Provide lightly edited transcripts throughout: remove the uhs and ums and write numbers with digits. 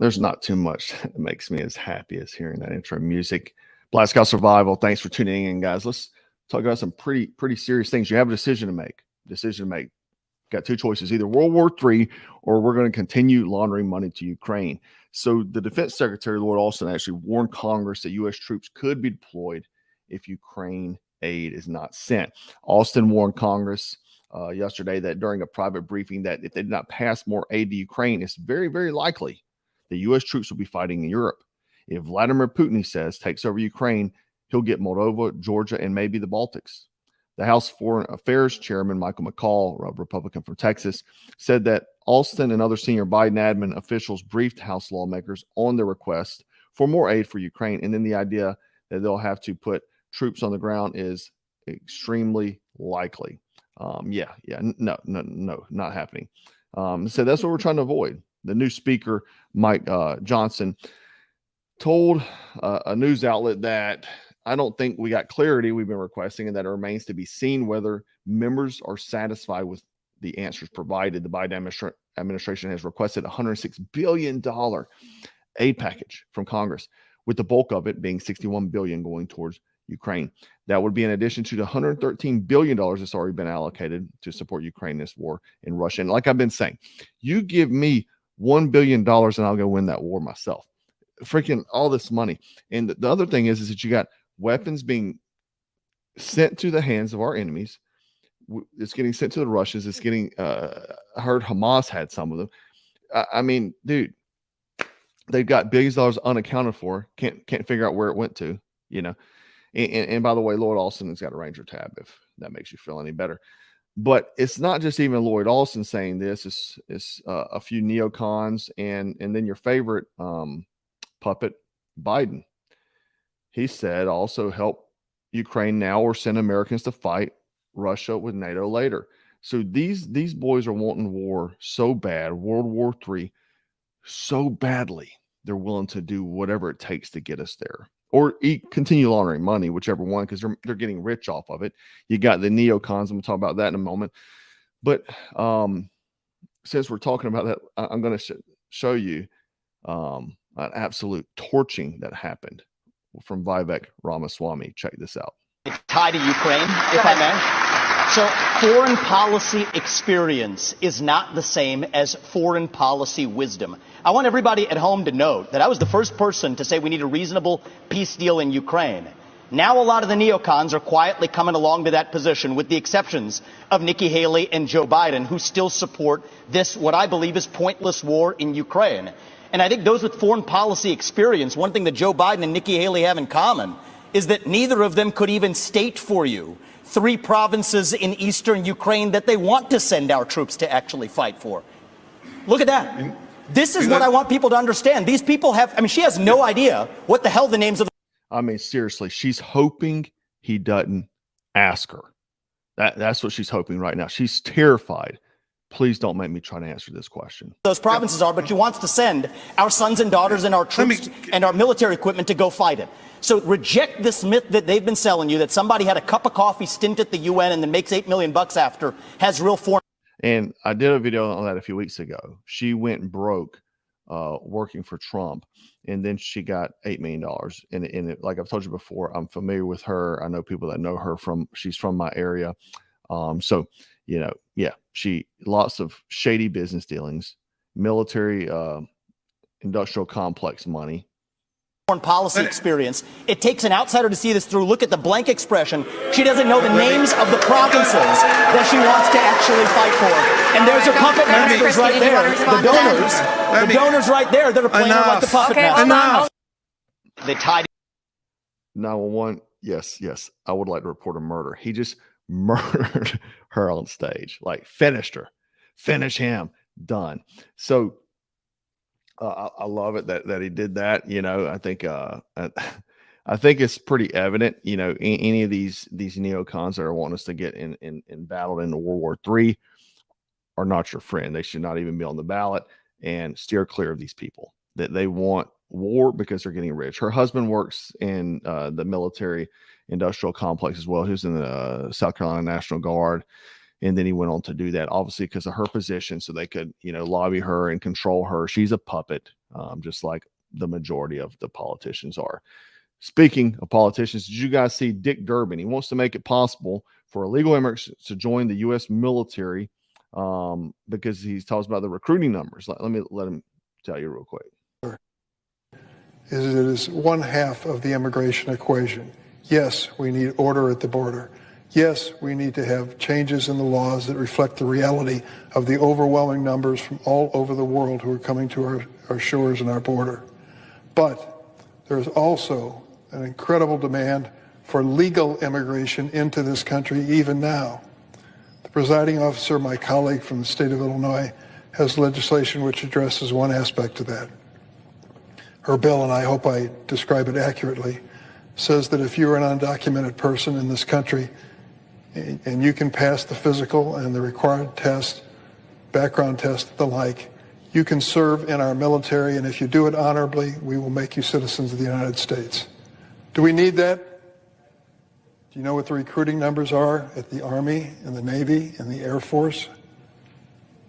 there's not too much that makes me as happy as hearing that intro music. Black Scout Survival, thanks for tuning in, guys. Let's talk about some pretty serious things. You have a decision to make. Got two choices, either World War III or we're going to continue laundering money to Ukraine. So the Defense Secretary, Lloyd Austin, actually warned Congress that U.S. troops could be deployed if Ukraine aid is not sent. Austin warned Congress yesterday that during a private briefing that if they did not pass more aid to Ukraine, it's very, very likely the U.S. troops will be fighting in Europe. If Vladimir Putin, he says, takes over Ukraine, he'll get Moldova, Georgia, and maybe the Baltics. The House Foreign Affairs Chairman, Michael McCall, a Republican from Texas, said that Austin and other senior Biden admin officials briefed House lawmakers on their request for more aid for Ukraine. And then the idea that they'll have to put troops on the ground is extremely likely. No, not happening. So that's what we're trying to avoid. The new speaker, Mike Johnson, told a news outlet that I don't think we got clarity we've been requesting, and that it remains to be seen whether members are satisfied with the answers provided. The Biden administration has requested a $106 billion aid package from Congress, with the bulk of it being $61 billion going towards Ukraine. That would be in addition to the $113 billion that's already been allocated to support Ukraine in this war in Russia. And like I've been saying, you give me $1 billion and I'll go win that war myself. Freaking all this money. And the other thing is that you got weapons being sent to the hands of our enemies. It's getting sent to the Russians. It's getting, I heard Hamas had some of them. I mean, dude, they've got billions of dollars unaccounted for. Can't figure out where it went to, you know. And by the way, Lloyd Austin has got a Ranger tab, if that makes you feel any better. But it's not just even Lloyd Austin saying this. It's a few neocons and then your favorite puppet, Biden. He said also help Ukraine now or send Americans to fight Russia with NATO later. So these boys are wanting war so bad, World War III, so badly, they're willing to do whatever it takes to get us there. Or continue laundering money, whichever one, because they're getting rich off of it. You got the neocons, and we'll talk about that in a moment. But since we're talking about that, I'm going to show you an absolute torching that happened from Vivek Ramaswamy. Check this out. Tied to Ukraine, if I may. So foreign policy experience is not the same as foreign policy wisdom. I want everybody at home to note that I was the first person to say we need a reasonable peace deal in Ukraine. Now a lot of the neocons are quietly coming along to that position, with the exceptions of Nikki Haley and Joe Biden, who still support this, what I believe is pointless war in Ukraine. And I think those with foreign policy experience, one thing that Joe Biden and Nikki Haley have in common is that neither of them could even state for you 3 provinces in eastern Ukraine that they want to send our troops to actually fight for. Look at that. This is what I want people to understand. These people have, I mean, she has no idea what the hell the names of. I mean, seriously, she's hoping he doesn't ask her. That's what she's hoping right now. She's terrified. Please don't make me try to answer this question. Those provinces are, but she wants to send our sons and daughters and our troops and our military equipment to go fight it. So reject this myth that they've been selling you, that somebody had a cup of coffee stint at the UN and then makes $8 million after, has real foreign. And I did a video on that a few weeks ago. She went broke working for Trump, and then she got $8 million. And like I've told you before, I'm familiar with her. I know people that know her she's from my area. So, you know, yeah, lots of shady business dealings, military, industrial complex money. Foreign policy experience. It takes an outsider to see this through. Look at the blank expression. She doesn't know the names of the provinces that she wants to actually fight for. And there's her puppet masters right there. The donors right there that are playing her like the puppet master. They tied 911. Yes. I would like to report a murder. He just murdered her on stage, like finished her, finish him, done. So I love it that he did that. You know, I think it's pretty evident, you know, any of these neocons that are wanting us to get in battle in the World War III are not your friend. They should not even be on the ballot, and steer clear of these people that they want war because they're getting rich. Her husband works in the military industrial complex as well. He was in the South Carolina National Guard. And then he went on to do that, obviously, because of her position, so they could, you know, lobby her and control her. She's a puppet. just like the majority of the politicians are. Speaking of politicians, did you guys see Dick Durbin? He wants to make it possible for illegal immigrants to join the U.S. military because he talks about the recruiting numbers. Let him tell you real quick. It is one half of the immigration equation. Yes, we need order at the border. Yes, we need to have changes in the laws that reflect the reality of the overwhelming numbers from all over the world who are coming to our shores and our border. But there's also an incredible demand for legal immigration into this country even now. The presiding officer, my colleague from the state of Illinois, has legislation which addresses one aspect of that. Her bill, and I hope I describe it accurately, says that if you're an undocumented person in this country and you can pass the physical and the required test, background test, the like, you can serve in our military, and if you do it honorably, we will make you citizens of the United States. Do we need that? Do you know what the recruiting numbers are at the Army and the Navy and the Air Force?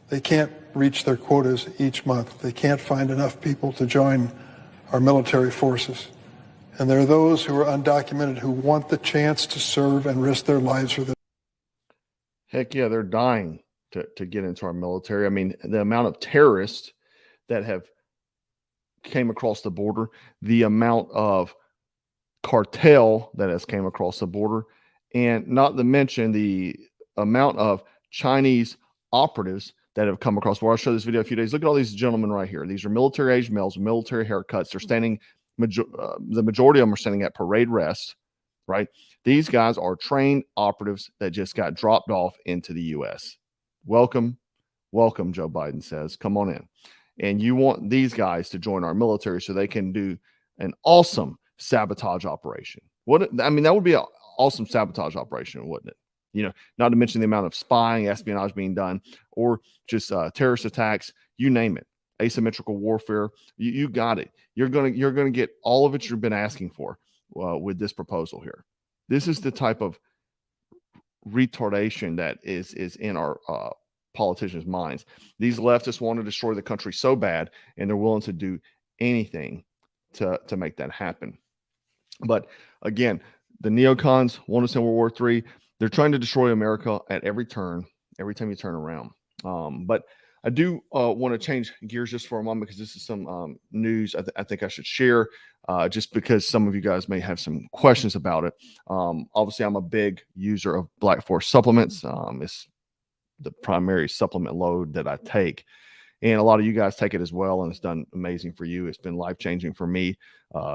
They can't reach their quotas each month. They can't find enough people to join our military forces. And there are those who are undocumented who want the chance to serve and risk their lives for this. Heck yeah, they're dying to get into our military. I mean, the amount of terrorists that have came across the border, the amount of cartel that has came across the border, and not to mention the amount of Chinese operatives that have come across. Where I showed this video a few days. Look at all these gentlemen right here. These are military-age males with military haircuts. They're standing. The majority of them are standing at parade rest. Right? These guys are trained operatives that just got dropped off into the U.S. Welcome, welcome, Joe Biden says. Come on in. And you want these guys to join our military so they can do an awesome sabotage operation. I mean, that would be an awesome sabotage operation, wouldn't it? You know, not to mention the amount of spying, espionage being done, or just terrorist attacks, you name it. Asymmetrical warfare, you got it. You're gonna get all of it you've been asking for with this proposal here. This is the type of retardation that is in our politicians' minds. These leftists want to destroy the country so bad, and they're willing to do anything to make that happen. But again, the neocons want us in World War III. They're trying to destroy America at every turn, every time you turn around. But I do want to change gears just for a moment because this is some news I think I should share just because some of you guys may have some questions about it. Obviously, I'm a big user of Black Forest supplements. It's the primary supplement load that I take. And a lot of you guys take it as well, and it's done amazing for you. It's been life-changing for me.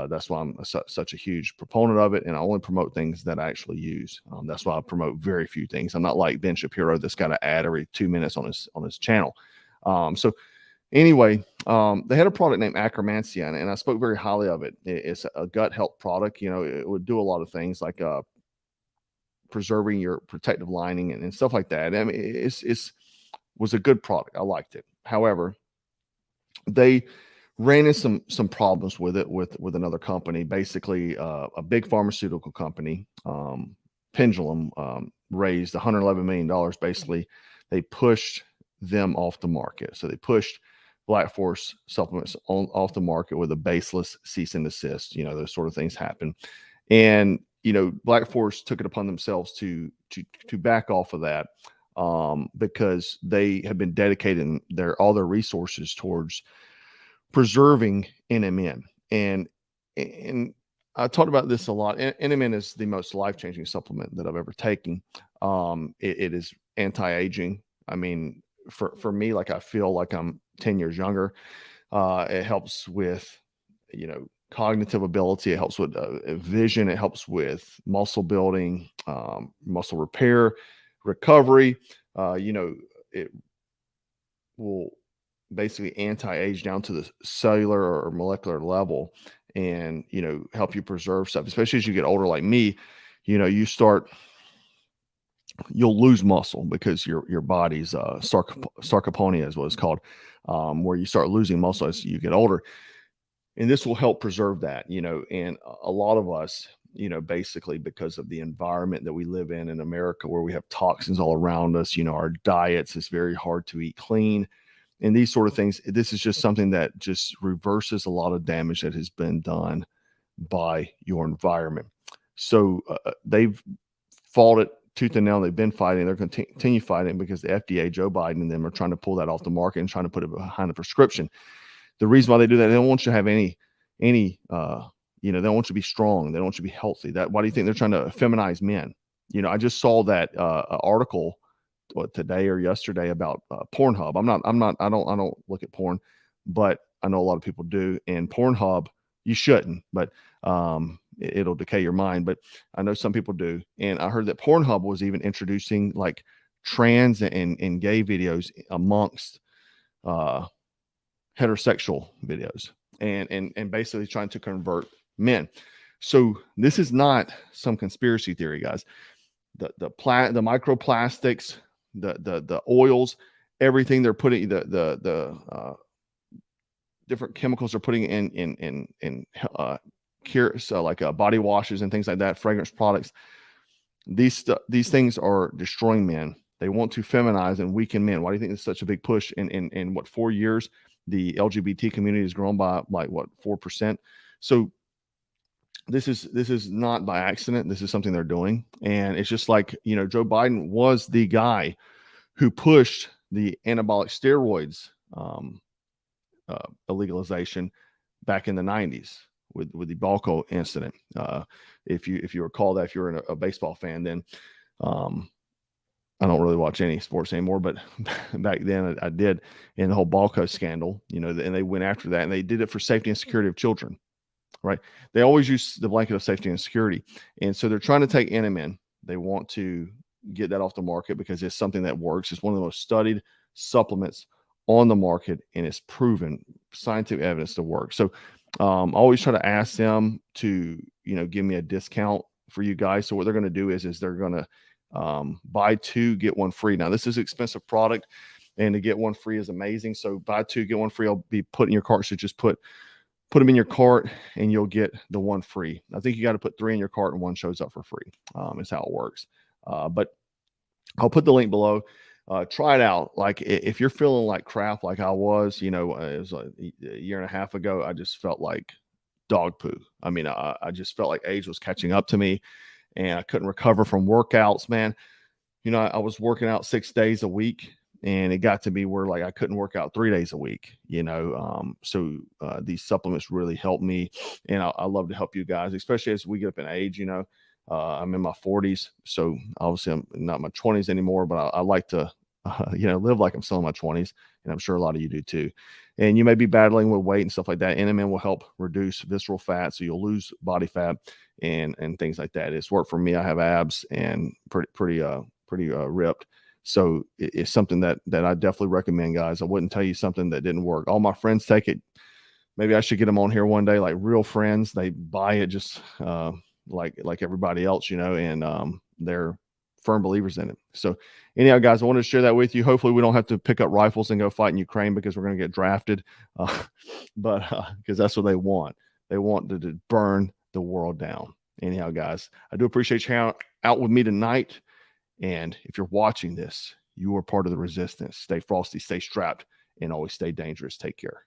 That's why I'm such a huge proponent of it, and I only promote things that I actually use. That's why I promote very few things. I'm not like Ben Shapiro that's got to add every 2 minutes on his channel. So anyway, they had a product named Acromancia, and I spoke very highly of it. It's a gut health product. You know, it would do a lot of things like preserving your protective lining and stuff like that. I mean, it was a good product. I liked it. However, they ran into some problems with it with another company, basically a big pharmaceutical company, Pendulum, raised $111 million. Basically, they pushed them off the market. So they pushed Black Forest supplements off the market with a baseless cease and desist. You know, those sort of things happen. And, you know, Black Forest took it upon themselves to back off of that. Because they have been dedicating all their resources towards preserving NMN. And I talked about this a lot. NMN is the most life-changing supplement that I've ever taken. It is anti-aging. I mean, for me, like I feel like I'm 10 years younger. It helps with, you know, cognitive ability. It helps with vision. It helps with muscle building, muscle repair, recovery. You know, it will basically anti-age down to the cellular or molecular level, and, you know, help you preserve stuff, especially as you get older like me. You know, you'll lose muscle because your body's sarcopenia is what it's called, where you start losing muscle as you get older, and this will help preserve that. You know, and a lot of us, you know, basically because of the environment that we live in America, where we have toxins all around us, you know, our diets, it's very hard to eat clean. and these sort of things, this is just something that just reverses a lot of damage that has been done by your environment. So they've fought it tooth and nail. They've been fighting. They're going to continue fighting because the FDA, Joe Biden, and them are trying to pull that off the market and trying to put it behind a prescription. The reason why they do that, they don't want you to have any they don't want you to be strong. They don't want you to be healthy. Why do you think they're trying to feminize men? I just saw that article today or yesterday about Pornhub. I don't look at porn, but I know a lot of people do. And Pornhub, you shouldn't, but it'll decay your mind. But I know some people do. And I heard that Pornhub was even introducing like trans and gay videos amongst heterosexual videos and basically trying to convert men. So this is not some conspiracy theory, guys. The microplastics, the oils, everything they're putting, the different chemicals they're putting in cure, so like body washes and things like that, fragrance products. These things are destroying men. They want to feminize and weaken men. Why do you think it's such a big push? In what, 4 years, the LGBT community has grown by like what, 4%? So this is not by accident. This is something they're doing. And it's just like, Joe Biden was the guy who pushed the anabolic steroids illegalization back in the 90s with the Balco incident. If you recall that, if you're a baseball fan, then I don't really watch any sports anymore, but back then I did, in the whole Balco scandal, and they went after that, and they did it for safety and security of children, right? They always use the blanket of safety and security. And so they're trying to take NMN. They want to get that off the market because it's something that works. It's one of the most studied supplements on the market, and it's proven scientific evidence to work. So I always try to ask them to, give me a discount for you guys. So what they're going to do is they're going to buy 2, get 1 free. Now this is an expensive product, and to get 1 free is amazing. So buy 2, get 1 free. I'll be put in your cart. So just put them in your cart and you'll get the 1 free. I think you got to put 3 in your cart and 1 shows up for free. Is how it works. But I'll put the link below. Try it out. Like if you're feeling like crap, like I was, it was like a year and a half ago, I just felt like dog poo. I mean, I just felt like age was catching up to me, and I couldn't recover from workouts, man. I was working out 6 days a week, and it got to be where like I couldn't work out 3 days a week, so these supplements really helped me, and I love to help you guys, especially as we get up in age. I'm in my 40s, so obviously I'm not in my 20s anymore, but I like to live like I'm still in my 20s, and I'm sure a lot of you do too. And you may be battling with weight and stuff like that. NMN will help reduce visceral fat, so you'll lose body fat and things like that. It's worked for me. I have abs and pretty ripped. So it's something that I definitely recommend, guys. I wouldn't tell you something that didn't work. All my friends take it. Maybe I should get them on here one day, like real friends. They buy it just like everybody else, and they're firm believers in it. So anyhow, guys, I wanted to share that with you. Hopefully we don't have to pick up rifles and go fight in Ukraine because we're going to get drafted. But because that's what they want. They want to burn the world down. Anyhow, guys, I do appreciate you hanging out with me tonight. And if you're watching this, you are part of the resistance. Stay frosty, stay strapped, and always stay dangerous. Take care.